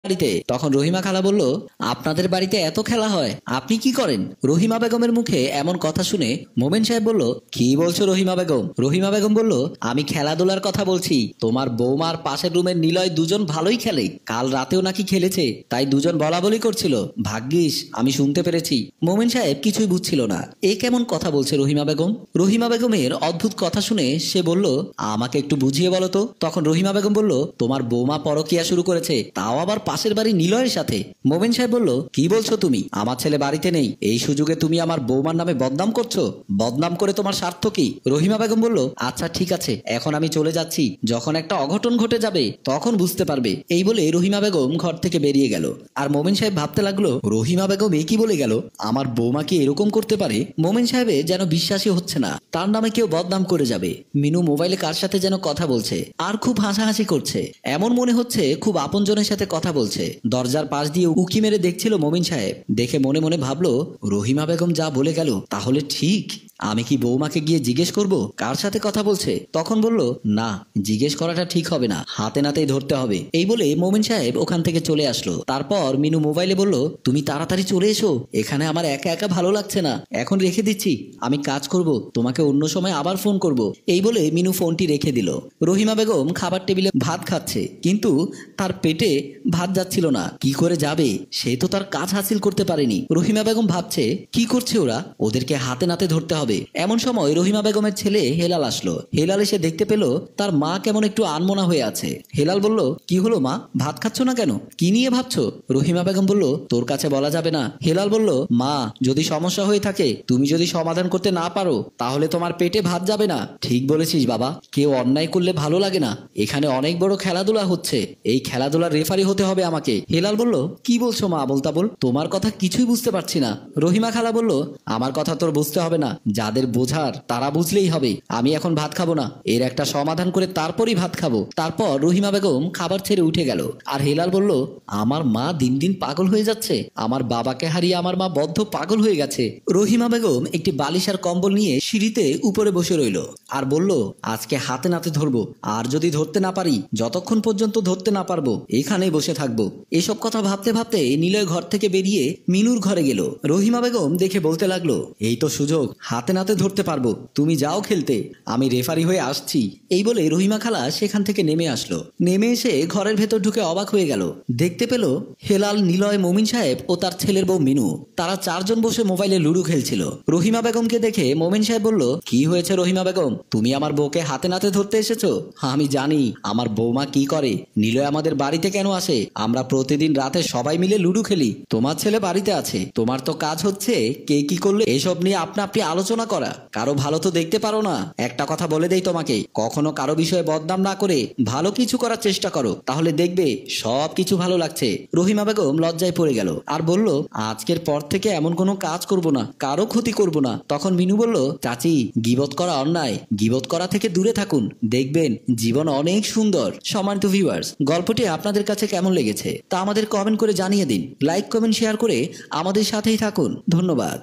বাড়িতে। তখন রহিমা খালা বলল, আপনাদের বাড়িতে এত খেলা হয়, আপনি কি করেন? রহিমা বেগমের মুখে এমন কথা শুনে মোমেন সাহেব বলল, কি বলছো রহিমা বেগম? রহিমা বেগম বলল, আমি খেলাধুলার কথা বলছি। তোমার বৌমার পাশের রুমের নিলয় দুজন ভালোই খেলে, কাল রাতেও নাকি খেলেছে, তাই দুজন বলা বলি করছিল। ভাগ্যিস আমি শুনতে পেরেছি। মোমেন সাহেব কিছুই বুঝছিল না, এ কেমন কথা বলছে রহিমা বেগম। রহিমা বেগমের অদ্ভুত কথা শুনে সে বলল, আমাকে একটু বুঝিয়ে বলো তো। তখন রহিমা বেগম বলল, তোমার বৌমা পরকিয়া শুরু করেছে, তাও আবার পাশের বাড়ি নিলয়ের সাথে। মোমেন সাহেব বলল, কি বলছো তুমি? আমার ছেলে বাড়িতে নেই, এই সুযোগে তুমি আমার বৌমার নামে বদনাম করছো। বদনাম করে তোমার স্বার্থ কি? রহিমা বেগম বলল, আচ্ছা ঠিক আছে, এখন আমি চলে যাচ্ছি, যখন একটা অঘটন ঘটে যাবে তখন বুঝতে পারবে। এই বলে রহিমা বেগম ঘর থেকে বেরিয়ে গেল। আর মোমেন সাহেব ভাবতে লাগলো, রহিমা বেগম এ কি বলে গেল? আমার বৌমা কি এরকম করতে পারে? মোমেন সাহেবের যেন বিশ্বাসই হচ্ছে না, তার নামে কেউ বদনাম করে যাবে। মিনু মোবাইলে কার সাথে যেন কথা বলছে, আর খুব হাসাহাসি করছে, এমন মনে হচ্ছে খুব আপনজনের সাথে কথা বলছে। দরজার পাশ দিয়ে উকি মেরে দেখছিল মোমিন সাহেব। দেখে মনে মনে ভাবলো, রহিমা বেগম যা বলে গেল তাহলে ঠিক। আমি কি বৌমাকে গিয়ে জিজ্ঞেস করব কার সাথে কথা বলছে? তখন বলল, না, জিজ্ঞেস করাটা ঠিক হবে না, হাতে নাতেই ধরতে হবে। এই বলে মোমিন সাহেব ওখান থেকে চলে আসলো। তারপর মিনু মোবাইলে বলল, তুমি তাড়াতাড়ি চলে এসো, এখানে আমার একা একা ভালো লাগছে না, এখন রেখে দিচ্ছি, আমি কাজ করব, তোমাকে অন্য সময় আবার ফোন করব। এই বলে মিনু ফোনটি রেখে দিল। রহিমা বেগম খাবার টেবিলে ভাত খাচ্ছে, কিন্তু তার পেটে ভাত যাচ্ছিল না। কি করে যাবে? সে তো তার কাজ হাসিল করতে পারেনি। রহিমা বেগম ভাবছে, কি করছে ওরা, ওদেরকে হাতে নাতে ধরতে হবে। এমন সময় রহিমা বেগমের ছেলে হেলাল আসলো। হেলাল এসে দেখতে পেল তার মা কেমন একটু আনমনা হয়ে আছে। হেলাল বলল, কি হলো মা, ভাত খাচ্ছ না কেন? কি নিয়ে ভাবছো? রহিমা বেগম বলল, তোর কাছে বলা যাবে না। হেলাল বলল, মা, যদি সমস্যা হয়ে থাকে, তুমি যদি সমাধান করতে না পারো, তাহলে তোমার পেটে ভাত যাবে না। ঠিক বলেছিস বাবা, কেউ অন্যায় করলে ভালো লাগে না। এখানে অনেক বড় খেলাধুলা হচ্ছে, এই খেলাধুলার রেফারি হতে হবে আমাকে। হেলাল বলল, কি বলছো মা বলতা বল, তোমার কথা কিছুই বুঝতে পারছি না। রহিমা খালা বলল, আমার কথা তোর বুঝতে হবে না, যাদের বোঝার তারা বুঝলেই হবে। আমি এখন ভাত খাবো না, এর একটা সমাধান করে তারপরই ভাত খাবো। তারপর রহিমা বেগম খাবার ছেড়ে উঠে গেল। আর হেলাল বলল, আমার মা দিন দিন পাগল হয়ে যাচ্ছে, আমার বাবাকে হারিয়ে আমার মা বদ্ধ পাগল হয়ে গেছে। রহিমা বেগম একটি বালিশ আর কম্বল নিয়ে সিঁড়িতে উপরে বসে রইল আর বলল, আজকে হাতে নাতে ধরবো, আর যদি ধরতে না পারি, যতক্ষণ পর্যন্ত ধরতে না পারবো এখানেই বসে থাকবো। এসব কথা ভাবতে ভাবতে নিলয় ঘর থেকে বেরিয়ে মিনুর ঘরে গেল। রহিমা বেগম দেখে বলতে লাগলো, এই তো সুযোগ, হাতে নাতে ধরতে পারবো, তুমি যাও খেলতে, আমি রেফারি হয়ে আসছি। এই বলে রহিমা খালা সেখান থেকে নেমে আসলো। নেমে এসে ঘরের ভেতর ঢুকে অবাক হয়ে গেল। দেখতে পেল হেলাল, নিলয়, মমিন সাহেব ও তার ছেলের বউ মিনু, তারা চারজন বসে মোবাইলে লুডো খেলছিল। রহিমা বেগমকে দেখে মমিন সাহেব বলল, কি হয়েছে রহিমা বেগম, তুমি আমার বউকে হাতে নাতে ধরতে এসেছো? আমি জানি আমার বৌমা কি করে। নিলয় আমাদের বাড়িতে কেন আসে? আমরা প্রতিদিন রাতে সবাই মিলে লুডো খেলি। তোমার ছেলে বাড়িতে আছে, তোমার তো কাজ হচ্ছে কে কি করলে এসব নিয়ে আপনা আপনি আলোচনা করা। কারো ভালো তো দেখতে পারো না। একটা কথা বলে দেই তোমাকে, কখনো কারো বিষয়ে বদনাম না করে ভালো কিছু করার চেষ্টা করো, তাহলে দেখবে সব কিছু ভালো লাগছে। রহিমা বেগম লজ্জায় পড়ে গেল আর বলল, আজকের পর থেকে এমন কোনো কাজ করব না, কারো ক্ষতি করব না। তখন মিনু বলল, চাচি, গীবত করা অন্যায়, গীবত করা থেকে দূরে থাকুন, দেখবেন জীবন অনেক সুন্দর। সম্মানিত ভিউয়ার্স, গল্পটি আপনাদের কাছে কেমন লেগেছে তা আমাদের কমেন্ট করে জানিয়ে দিন। লাইক, কমেন্ট, শেয়ার করে আমাদের সাথেই থাকুন। ধন্যবাদ।